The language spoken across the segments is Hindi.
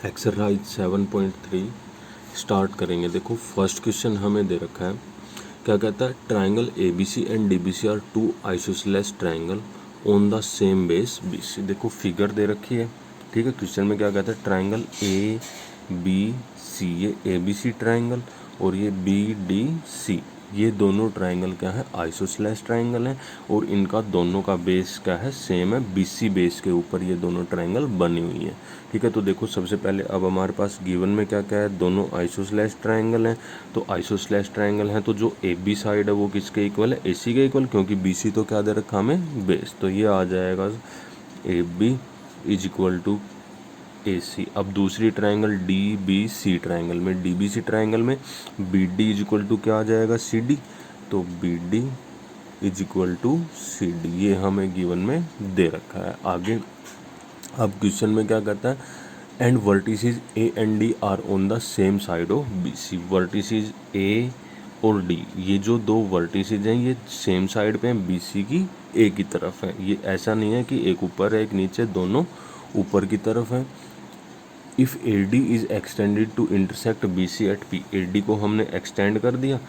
एक्सरसाइज 7.3 स्टार्ट करेंगे। देखो फर्स्ट क्वेश्चन हमें दे रखा है, क्या कहता है, triangle A B C and D B C are two isosceles triangle on the same base B C. देखो फिगर दे रखी है, ठीक है। क्वेश्चन में क्या कहता है, ट्राइंगल ए बी सी, ये ए बी सी ट्राइंगल और ये बी डी सी, ये दोनों ट्राइंगल क्या है, आइसोसेलेस ट्राइंगल है और इनका दोनों का बेस क्या है, सेम है। बी सी बेस के ऊपर ये दोनों ट्राइंगल बनी हुई है, ठीक है। तो देखो सबसे पहले अब हमारे पास गिवन में क्या क्या है, दोनों आइसोसेलेस ट्राइंगल हैं। तो आइसोसेलेस ट्राइंगल हैं तो जो ए बी साइड है वो किसके इक्वल है, ए सी के इक्वल, क्योंकि बी सी तो क्या दे रखा हमें, बेस। तो ये आ जाएगा A B is equal to A C. अब दूसरी triangle D B C triangle में, डी बी सी ट्राइंगल में B D is equal to क्या आ जाएगा, सी डी। तो B D is equal to C D, ये हमें गिवन में दे रखा है। आगे अब क्वेश्चन में क्या कहता है, and vertices A and D are on the same side of B C. Vertices A और डी, ये जो दो वर्टिसेस हैं ये सेम साइड पे हैं, बी सी की ए की तरफ है। ये ऐसा नहीं है कि एक ऊपर है एक नीचे, दोनों ऊपर की तरफ है। If A D is extended to intersect B C at P, A D को हमने एक्सटेंड कर दिया,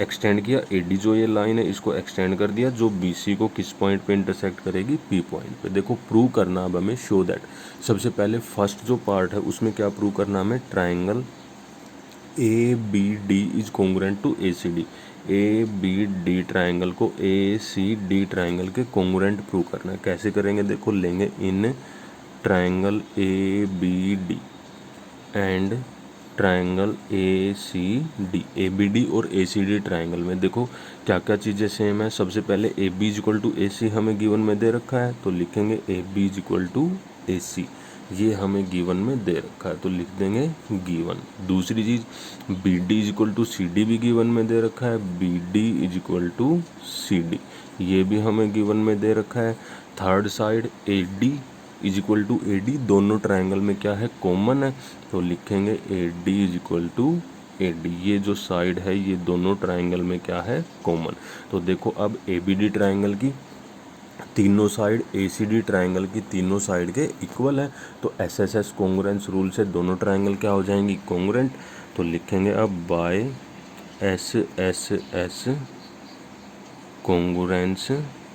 एक्सटेंड किया, ए डी जो ये लाइन है इसको एक्सटेंड कर दिया, जो बी सी को किस पॉइंट पे इंटरसेक्ट करेगी, पी पॉइंट पे। देखो प्रूव करना अब हमें, शो दैट। सबसे पहले फर्स्ट जो पार्ट है उसमें क्या प्रूव करना हमें, triangle A B D is congruent to A C D. A B D triangle को ए सी डी ट्राइंगल के कॉन्ग्रुएंट प्रूव करना है। कैसे करेंगे, देखो लेंगे in triangle A B D and triangle A C D, A B D और ए सी डी ट्राइंगल में देखो क्या क्या चीज़ें सेम है। सबसे पहले A B is equal to A C हमें गिवन में दे रखा है, तो लिखेंगे A B is equal to A C, ये हमें गिवन में दे रखा है तो लिख देंगे गिवन। दूसरी चीज़ B D is equal to C D भी गिवन में दे रखा है, B D is equal to C D, ये भी हमें गिवन में दे रखा है। Third side A D is equal to A D, दोनों ट्राइंगल में क्या है, कॉमन है, तो लिखेंगे A D is equal to A D. ये जो साइड है ये दोनों ट्राइंगल में क्या है, कॉमन। तो देखो अब ए बी डी ट्राइंगल की तीनों साइड ए सी डी ट्राइंगल की तीनों साइड के इक्वल है, तो S S S congruence rule से दोनों ट्राइंगल क्या हो जाएंगी, कॉन्ग्रुएंट। तो लिखेंगे अब by S S S congruence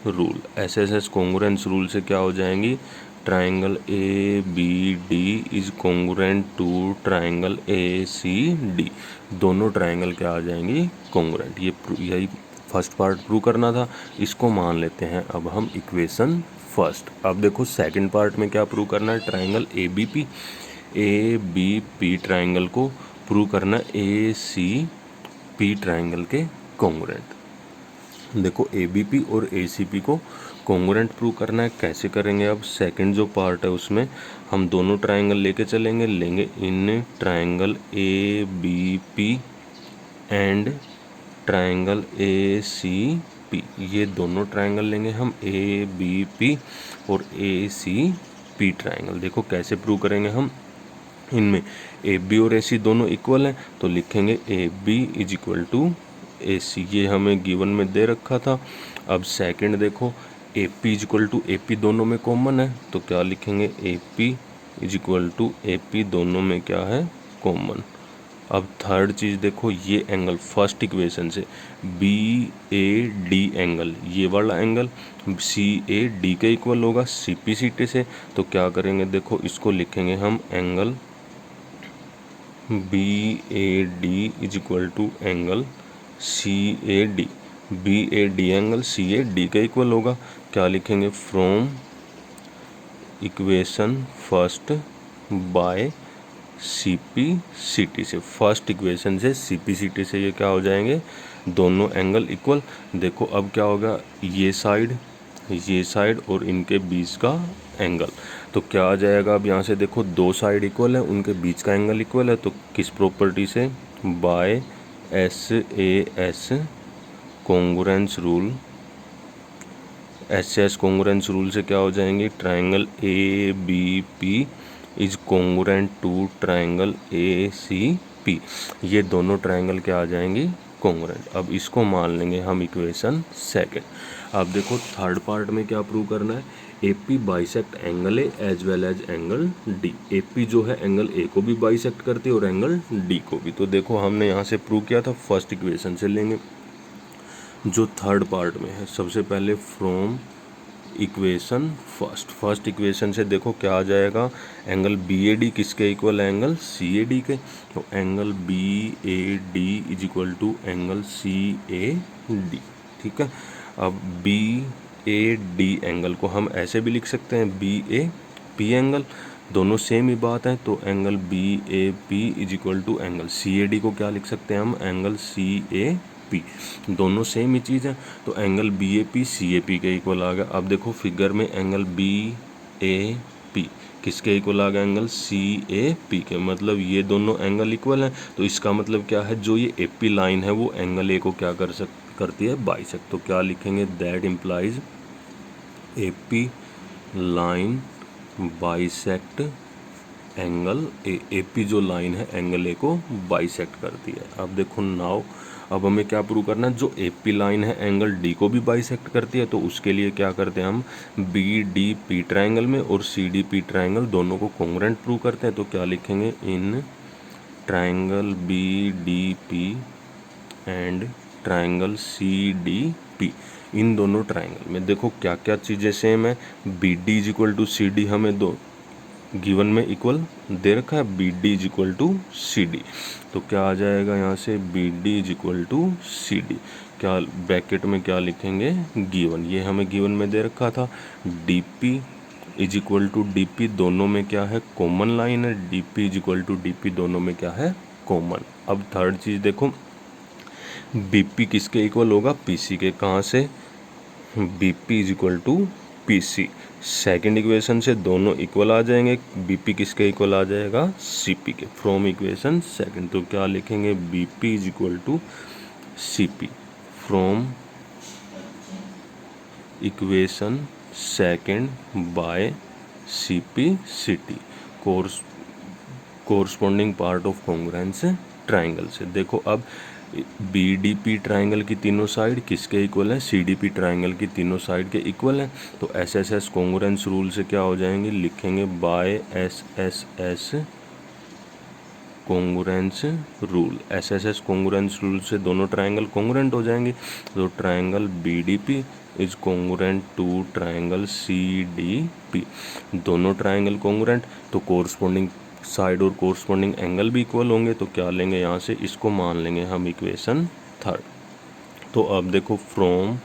rule, S S S congruence rule से क्या हो जाएंगी, triangle A B D is congruent to triangle A C D, दोनों ट्राइंगल क्या आ जाएंगी, कॉन्ग्रुएंट। ये यही फर्स्ट पार्ट प्रूव करना था, इसको मान लेते हैं अब हम इक्वेशन फर्स्ट। अब देखो सेकंड पार्ट में क्या प्रूव करना है, triangle A B P triangle को प्रूव करना है ए सी पी ट्राइंगल के कॉन्ग्रुएंट। देखो ए बी पी और ए सी पी को कॉन्ग्रुएंट प्रूव करना है। कैसे करेंगे, अब सेकंड जो पार्ट है उसमें हम दोनों ट्राइंगल लेके चलेंगे, लेंगे in triangle A B P and triangle A C P, ये दोनों ट्राइंगल लेंगे हम, ए बी पी और ए सी पी ट्राइंगल। देखो कैसे प्रूव करेंगे हम, इनमें ए बी और ए सी दोनों इक्वल हैं, तो लिखेंगे A B is equal to A C, ये हमें गिवन में दे रखा था। अब सेकंड देखो A P is equal to A P, दोनों में कॉमन है, तो क्या लिखेंगे, A P is equal to A P, दोनों में क्या है, कॉमन। अब थर्ड चीज़ देखो, ये एंगल फर्स्ट इक्वेशन से बी ए डी एंगल, ये वाला एंगल सी ए डी के इक्वल होगा सी पी सी टी से, तो क्या करेंगे, देखो इसको लिखेंगे हम angle B A D is equal to angle C A D, B A D angle C A D के इक्वल होगा, क्या लिखेंगे, from equation first by C P C T से, फर्स्ट इक्वेशन से सी पी सी टी से ये क्या हो जाएंगे, दोनों एंगल इक्वल। देखो अब क्या होगा, ये साइड और इनके बीच का एंगल, तो क्या आ जाएगा, अब यहाँ से देखो दो साइड इक्वल है, उनके बीच का एंगल इक्वल है, तो किस प्रॉपर्टी से, by S A S congruence rule, S S congruence rule से क्या हो जाएंगे, triangle A B P is congruent to triangle A C P, ये दोनों ट्राइंगल क्या आ जाएंगी, कॉन्ग्रुएंट। अब इसको मान लेंगे हम इक्वेशन सेकंड। अब देखो थर्ड पार्ट में क्या प्रूव करना है, AP bisect angle A as well as angle D. AP जो है एंगल ए को भी बाइसेक्ट करती है और एंगल डी को भी। तो देखो हमने यहाँ से प्रूव किया था, फर्स्ट इक्वेशन से लेंगे जो थर्ड पार्ट में है। सबसे पहले फ्रॉम इक्वेशन फर्स्ट इक्वेशन से देखो क्या आ जाएगा, एंगल BAD किसके इक्वल है, एंगल CAD के। तो angle BAD is equal to angle CAD, ठीक है। अब BAD एंगल को हम ऐसे भी लिख सकते हैं BAP एंगल, दोनों सेम ही बात है। तो angle BAP is equal to angle CAD को क्या लिख सकते हैं हम, एंगल CAP, दोनों सेम ही चीज़ है। तो एंगल BAP CAP के इक्वल आ गया। अब देखो फिगर में एंगल BAP किसके इक्वल आ गया, एंगल CAP के। मतलब ये दोनों एंगल इक्वल हैं। तो इसका मतलब क्या है, जो ये AP लाइन है वो एंगल A को क्या करती है, बाइसेक्ट। तो क्या लिखेंगे, that implies AP line bisect angle A. AP जो लाइन है एंगल A को बाइसेक्ट करती है। अब देखो नाउ, अब हमें क्या प्रूव करना है, जो AP लाइन है एंगल D को भी बाइसेक्ट करती है। तो उसके लिए क्या करते हैं हम, BDP ट्रायंगल में और CDP ट्रायंगल दोनों को कॉन्ग्रुएंट प्रूव करते हैं। तो क्या लिखेंगे, in triangle BDP and triangle CDP, इन दोनों ट्रायंगल में देखो क्या क्या चीज़ें सेम है। BD is equal to CD हमें दो गिवन में इक्वल दे रखा है, BD is equal to CD। तो क्या आ जाएगा यहाँ से, BD is equal to CD, क्या ब्रैकेट में क्या लिखेंगे, गिवन, ये हमें गिवन में दे रखा था। DP is equal to DP, दोनों में क्या है, कॉमन लाइन है। DP is equal to DP, दोनों में क्या है, कॉमन। अब थर्ड चीज़ देखो, BP किसके इक्वल होगा, PC के। कहाँ से, BP is equal to PC। Second equation से दोनों इक्वल आ जाएंगे। BP किसके इक्वल आ जाएगा, CP के। फ्रॉम इक्वेशन सेकेंड तो क्या लिखेंगे, BP is equal to CP from equation second by CP/CT corresponding part of congruence triangle से। देखो अब BDP ट्राइंगल की तीनों साइड किसके इक्वल है, CDP ट्राइंगल की तीनों साइड के इक्वल है। तो SSS कॉन्ग्रुएंस रूल से क्या हो जाएंगे, लिखेंगे by SSS congruence rule. SSS congruence rule से दोनों ट्राइंगल कॉन्ग्रुएंट हो जाएंगे। तो triangle BDP is congruent to triangle CDP, दोनों ट्राइंगल कॉन्ग्रुएंट, तो कोरस्पॉन्डिंग साइड और कोरस्पॉन्डिंग एंगल भी इक्वल होंगे। तो क्या लेंगे यहाँ से, इसको मान लेंगे हम इक्वेशन थर्ड। तो अब देखो फ्रॉम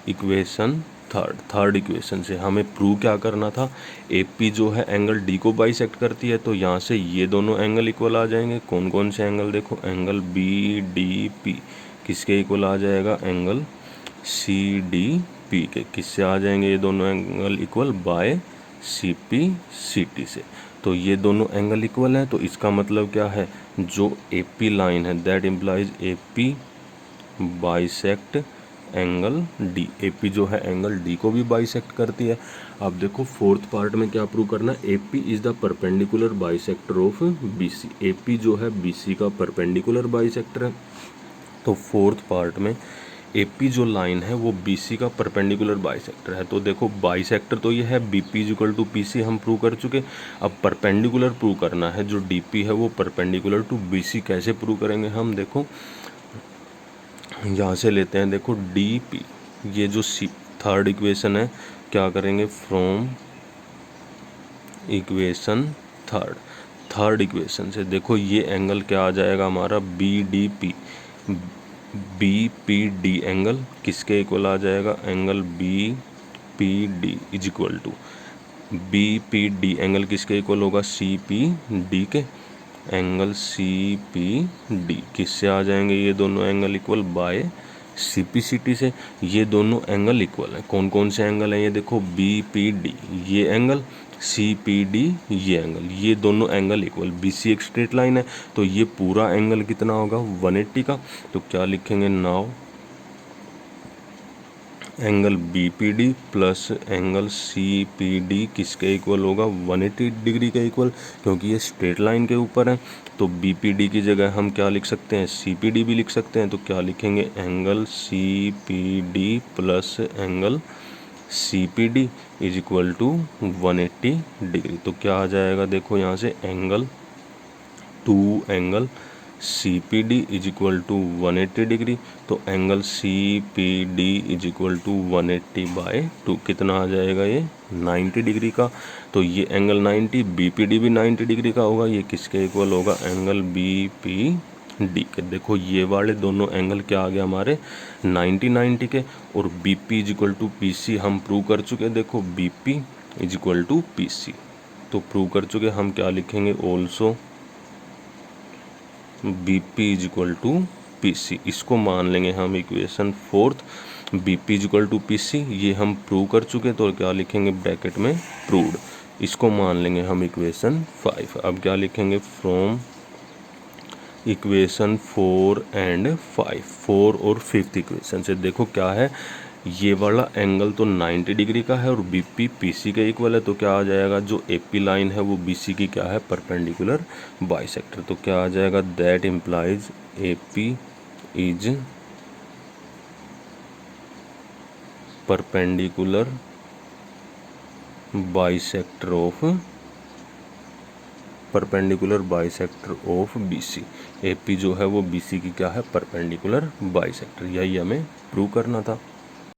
इक्वेशन थर्ड इक्वेशन से हमें प्रूव क्या करना था, AP जो है एंगल D को बाइसेक्ट करती है। तो यहाँ से ये दोनों एंगल इक्वल आ जाएंगे। कौन कौन से एंगल, देखो एंगल BDP किसके इक्वल आ जाएगा, एंगल CDP के। किससे आ जाएंगे ये दोनों एंगल इक्वल, बाय CP/CT से। तो ये दोनों एंगल इक्वल है। तो इसका मतलब क्या है, जो AP लाइन है that implies AP bisect angle D। AP जो है एंगल D को भी बाइसेक्ट करती है। अब देखो फोर्थ पार्ट में क्या प्रूव करना है, AP is the perpendicular bisector of BC। AP जो है BC का परपेंडिकुलर बाइसेक्टर है। तो फोर्थ पार्ट में AP जो लाइन है वो BC का परपेंडिकुलर बाइसेक्टर है। तो देखो बाइसेक्टर तो ये है, BP is equal to PC हम प्रूव कर चुके। अब परपेंडिकुलर प्रूव करना है, जो DP है वो परपेंडिकुलर टू BC। कैसे प्रूव करेंगे हम, देखो यहाँ से लेते हैं, देखो DP, ये जो थर्ड इक्वेशन है, क्या करेंगे, फ्रॉम इक्वेशन थर्ड इक्वेशन से देखो ये एंगल क्या आ जाएगा हमारा, BDP BPD एंगल किसके इक्वल आ जाएगा, angle BPD is equal to BPD angle किसके इक्वल होगा, CPD के। एंगल CPD किससे आ जाएंगे ये दोनों एंगल इक्वल, बाय CP/CT से। ये दोनों एंगल इक्वल है। कौन कौन से एंगल हैं ये देखो, BPD ये एंगल, CPD ये एंगल, ये दोनों एंगल इक्वल। BC एक स्ट्रेट लाइन है, तो ये पूरा एंगल कितना होगा, 180 का। तो क्या लिखेंगे, now angle B P D plus angle C P D किसके इक्वल होगा, 180 डिग्री के इक्वल, क्योंकि ये स्ट्रेट लाइन के ऊपर है। तो बी पी डी की जगह हम क्या लिख सकते हैं, सी पी डी भी लिख सकते हैं। तो क्या लिखेंगे, angle C P D plus angle C P D is equal to 180 degree. तो क्या आ जाएगा, देखो यहाँ से angle angle C P D is equal to 180 degree. तो angle C P D is equal to 180/2 कितना आ जाएगा, ये 90 डिग्री का। तो ये एंगल 90, बी पी डी भी 90 डिग्री का होगा। ये किसके इक्वल होगा, एंगल बी पी डी के। देखो ये वाले दोनों एंगल क्या आ गया हमारे 90 के। और B P is equal to P C हम प्रूव कर चुके। देखो B P is equal to P C तो प्रूव कर चुके। हम क्या लिखेंगे, also B P is equal to P C. इसको मान लेंगे हम equation 4th, B P is equal to P C. ये हम प्रूव कर चुके, तो क्या लिखेंगे ब्रैकेट में प्रूव्ड। इसको मान लेंगे हम इक्वेशन 5। अब क्या लिखेंगे, फ्रॉम इक्वेशन 4 एंड 5, 4 और 5th इक्वेशन से देखो क्या है, ये वाला एंगल तो 90 डिग्री का है और बी पी पी सी के इक्वल है। तो क्या आ जाएगा, जो ए पी लाइन है वो बी सी की क्या है, परपेंडिकुलर बाइसेक्टर। तो क्या आ जाएगा, that implies A P is perpendicular bisector of B C. A P जो है वो बी सी की क्या है, परपेंडिकुलर बाइसेक्टर। यही हमें प्रूव करना था।